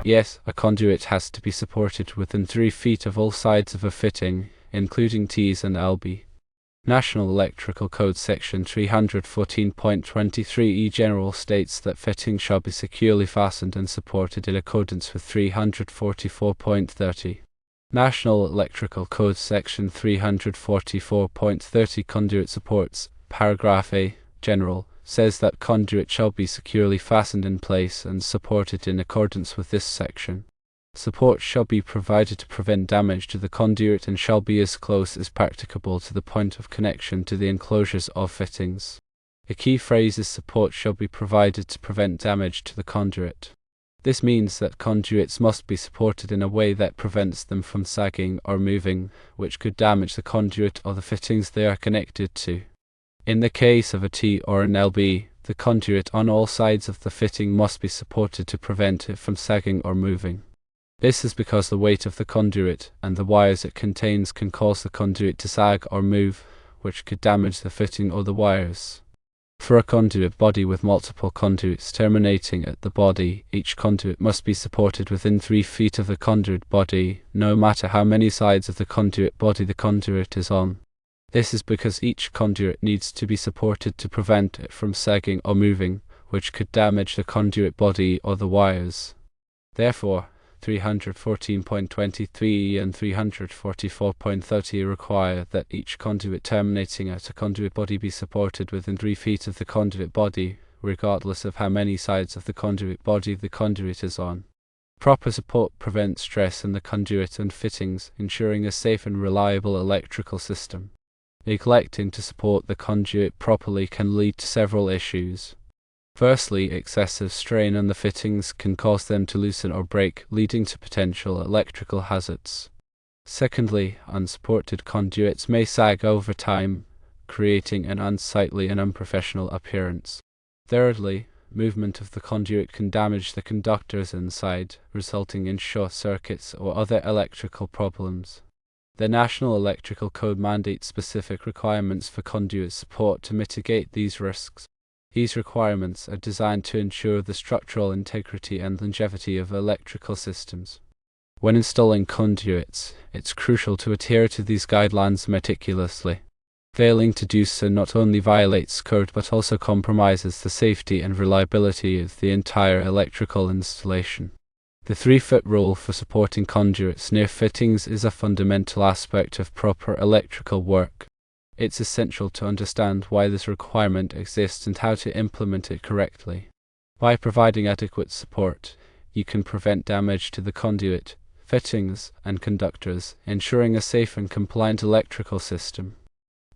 Yes, a conduit has to be supported within 3 feet of all sides of a fitting, including T's and LB. National Electrical Code Section 314.23e General states that fittings shall be securely fastened and supported in accordance with 344.30. National Electrical Code Section 344.30 Conduit Supports, Paragraph A, General, says that conduit shall be securely fastened in place and supported in accordance with this section. Support shall be provided to prevent damage to the conduit and shall be as close as practicable to the point of connection to the enclosures of fittings. A key phrase is support shall be provided to prevent damage to the conduit. This means that conduits must be supported in a way that prevents them from sagging or moving, which could damage the conduit or the fittings they are connected to. In the case of a T or an LB, the conduit on all sides of the fitting must be supported to prevent it from sagging or moving. This is because the weight of the conduit and the wires it contains can cause the conduit to sag or move, which could damage the fitting or the wires. For a conduit body with multiple conduits terminating at the body, each conduit must be supported within 3 feet of the conduit body, no matter how many sides of the conduit body the conduit is on. This is because each conduit needs to be supported to prevent it from sagging or moving, which could damage the conduit body or the wires. Therefore, 314.23 and 344.30 require that each conduit terminating at a conduit body be supported within 3 feet of the conduit body, regardless of how many sides of the conduit body the conduit is on. Proper support prevents stress in the conduit and fittings, ensuring a safe and reliable electrical system. Neglecting to support the conduit properly can lead to several issues. Firstly, excessive strain on the fittings can cause them to loosen or break, leading to potential electrical hazards. Secondly, unsupported conduits may sag over time, creating an unsightly and unprofessional appearance. Thirdly, movement of the conduit can damage the conductors inside, resulting in short circuits or other electrical problems. The National Electrical Code mandates specific requirements for conduit support to mitigate these risks. These requirements are designed to ensure the structural integrity and longevity of electrical systems. When installing conduits, it's crucial to adhere to these guidelines meticulously. Failing to do so not only violates code but also compromises the safety and reliability of the entire electrical installation. The 3-foot rule for supporting conduits near fittings is a fundamental aspect of proper electrical work. It's essential to understand why this requirement exists and how to implement it correctly. By providing adequate support, you can prevent damage to the conduit, fittings, and conductors, ensuring a safe and compliant electrical system.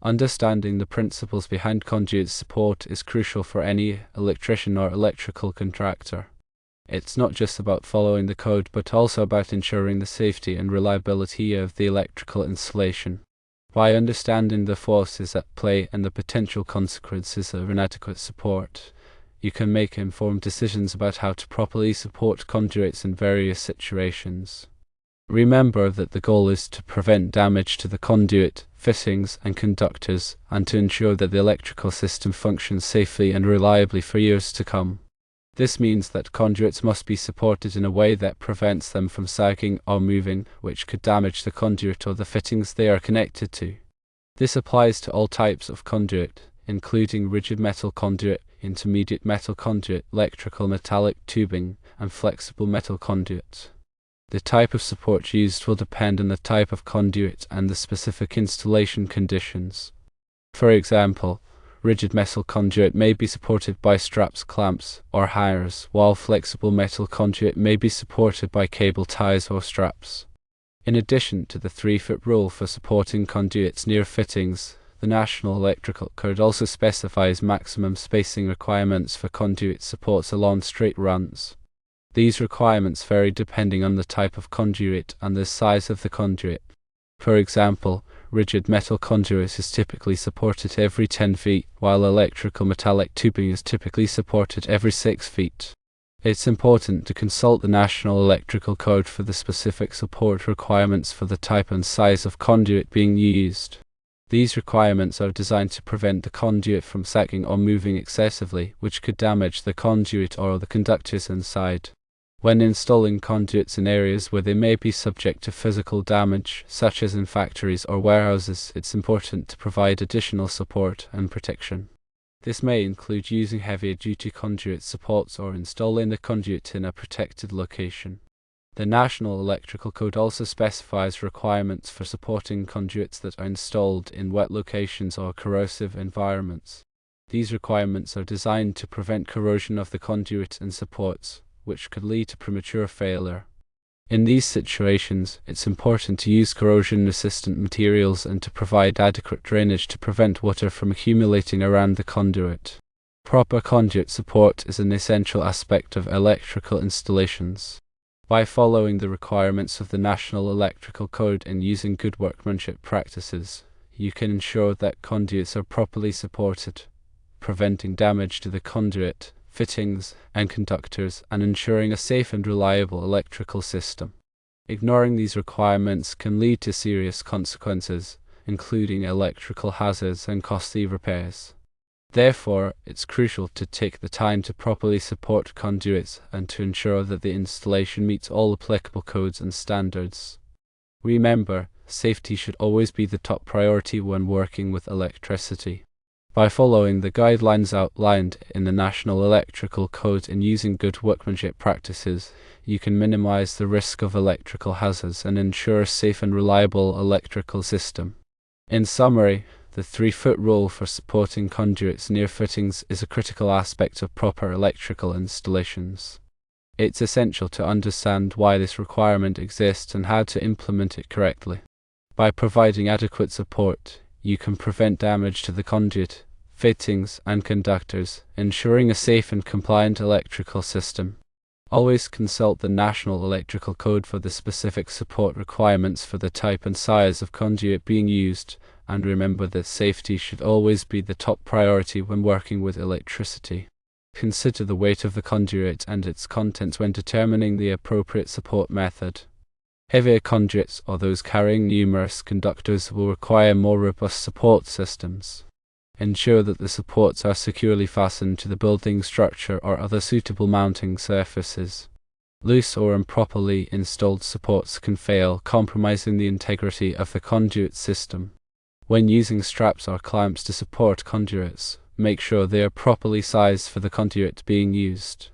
Understanding the principles behind conduit support is crucial for any electrician or electrical contractor. It's not just about following the code but also about ensuring the safety and reliability of the electrical installation. By understanding the forces at play and the potential consequences of inadequate support, you can make informed decisions about how to properly support conduits in various situations. Remember that the goal is to prevent damage to the conduit, fittings, and conductors, and to ensure that the electrical system functions safely and reliably for years to come. This means that conduits must be supported in a way that prevents them from sagging or moving, which could damage the conduit or the fittings they are connected to. This applies to all types of conduit, including rigid metal conduit, intermediate metal conduit, electrical metallic tubing, and flexible metal conduit. The type of support used will depend on the type of conduit and the specific installation conditions. For example, rigid metal conduit may be supported by straps, clamps, or hires, while flexible metal conduit may be supported by cable ties or straps. In addition to the 3-foot rule for supporting conduits near fittings, the National Electrical Code also specifies maximum spacing requirements for conduit supports along straight runs. These requirements vary depending on the type of conduit and the size of the conduit. For example, rigid metal conduit is typically supported every 10 feet, while electrical metallic tubing is typically supported every 6 feet. It's important to consult the National Electrical Code for the specific support requirements for the type and size of conduit being used. These requirements are designed to prevent the conduit from sagging or moving excessively, which could damage the conduit or the conductors inside. When installing conduits in areas where they may be subject to physical damage, such as in factories or warehouses, it's important to provide additional support and protection. This may include using heavier-duty conduit supports or installing the conduit in a protected location. The National Electrical Code also specifies requirements for supporting conduits that are installed in wet locations or corrosive environments. These requirements are designed to prevent corrosion of the conduit and supports, which could lead to premature failure. In these situations, it's important to use corrosion-resistant materials and to provide adequate drainage to prevent water from accumulating around the conduit. Proper conduit support is an essential aspect of electrical installations. By following the requirements of the National Electrical Code and using good workmanship practices, you can ensure that conduits are properly supported, preventing damage to the conduit, fittings, and conductors, and ensuring a safe and reliable electrical system. Ignoring these requirements can lead to serious consequences, including electrical hazards and costly repairs. Therefore, it's crucial to take the time to properly support conduits and to ensure that the installation meets all applicable codes and standards. Remember, safety should always be the top priority when working with electricity. By following the guidelines outlined in the National Electrical Code and using good workmanship practices, you can minimize the risk of electrical hazards and ensure a safe and reliable electrical system. In summary, the 3-foot rule for supporting conduits near fittings is a critical aspect of proper electrical installations. It's essential to understand why this requirement exists and how to implement it correctly. By providing adequate support, you can prevent damage to the conduit, fittings, and conductors, ensuring a safe and compliant electrical system. Always consult the National Electrical Code for the specific support requirements for the type and size of conduit being used, and remember that safety should always be the top priority when working with electricity. Consider the weight of the conduit and its contents when determining the appropriate support method. Heavier conduits, or those carrying numerous conductors, will require more robust support systems. Ensure that the supports are securely fastened to the building structure or other suitable mounting surfaces. Loose or improperly installed supports can fail, compromising the integrity of the conduit system. When using straps or clamps to support conduits, make sure they are properly sized for the conduit being used.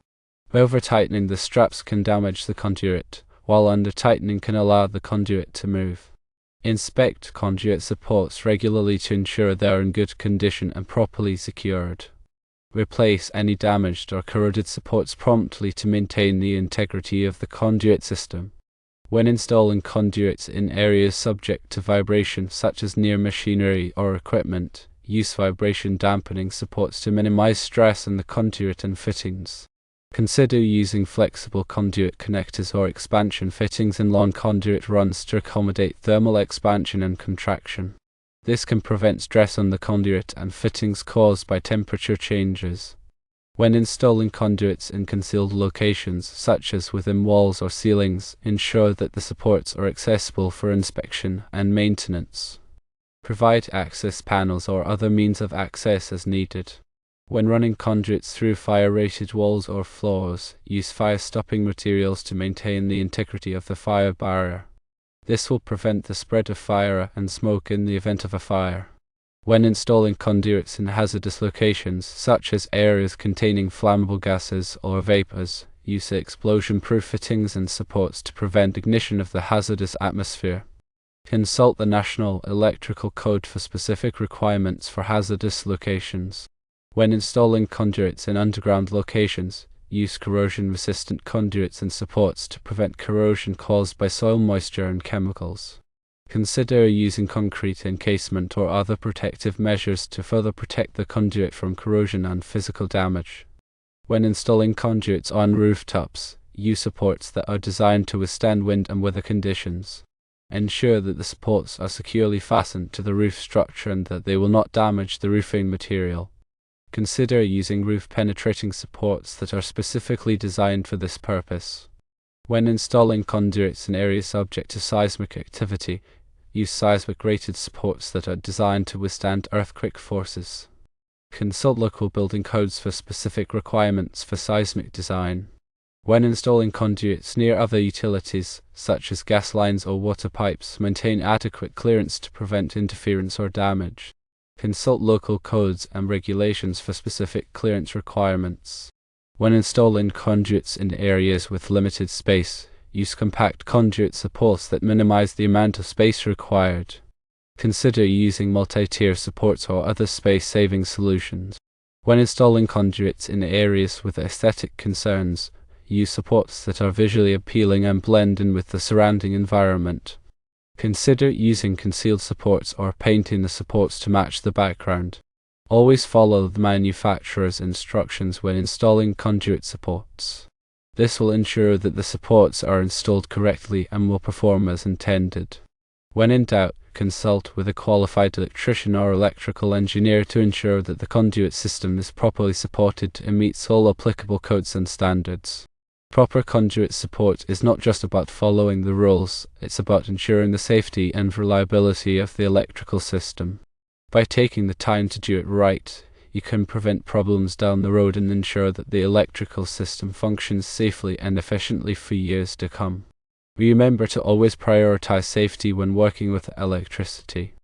Over-tightening the straps can damage the conduit, while under-tightening can allow the conduit to move. Inspect conduit supports regularly to ensure they are in good condition and properly secured. Replace any damaged or corroded supports promptly to maintain the integrity of the conduit system. When installing conduits in areas subject to vibration, such as near machinery or equipment, use vibration dampening supports to minimize stress on the conduit and fittings. Consider using flexible conduit connectors or expansion fittings in long conduit runs to accommodate thermal expansion and contraction. This can prevent stress on the conduit and fittings caused by temperature changes. When installing conduits in concealed locations, such as within walls or ceilings, ensure that the supports are accessible for inspection and maintenance. Provide access panels or other means of access as needed. When running conduits through fire-rated walls or floors, use fire-stopping materials to maintain the integrity of the fire barrier. This will prevent the spread of fire and smoke in the event of a fire. When installing conduits in hazardous locations, such as areas containing flammable gases or vapors, use explosion-proof fittings and supports to prevent ignition of the hazardous atmosphere. Consult the National Electrical Code for specific requirements for hazardous locations. When installing conduits in underground locations, use corrosion-resistant conduits and supports to prevent corrosion caused by soil moisture and chemicals. Consider using concrete encasement or other protective measures to further protect the conduit from corrosion and physical damage. When installing conduits on rooftops, use supports that are designed to withstand wind and weather conditions. Ensure that the supports are securely fastened to the roof structure and that they will not damage the roofing material. Consider using roof-penetrating supports that are specifically designed for this purpose. When installing conduits in areas subject to seismic activity, use seismic-rated supports that are designed to withstand earthquake forces. Consult local building codes for specific requirements for seismic design. When installing conduits near other utilities, such as gas lines or water pipes, maintain adequate clearance to prevent interference or damage. Consult local codes and regulations for specific clearance requirements. When installing conduits in areas with limited space, use compact conduit supports that minimize the amount of space required. Consider using multi-tier supports or other space-saving solutions. When installing conduits in areas with aesthetic concerns, use supports that are visually appealing and blend in with the surrounding environment. Consider using concealed supports or painting the supports to match the background. Always follow the manufacturer's instructions when installing conduit supports. This will ensure that the supports are installed correctly and will perform as intended. When in doubt, consult with a qualified electrician or electrical engineer to ensure that the conduit system is properly supported and meets all applicable codes and standards. Proper conduit support is not just about following the rules, it's about ensuring the safety and reliability of the electrical system. By taking the time to do it right, you can prevent problems down the road and ensure that the electrical system functions safely and efficiently for years to come. Remember to always prioritize safety when working with electricity.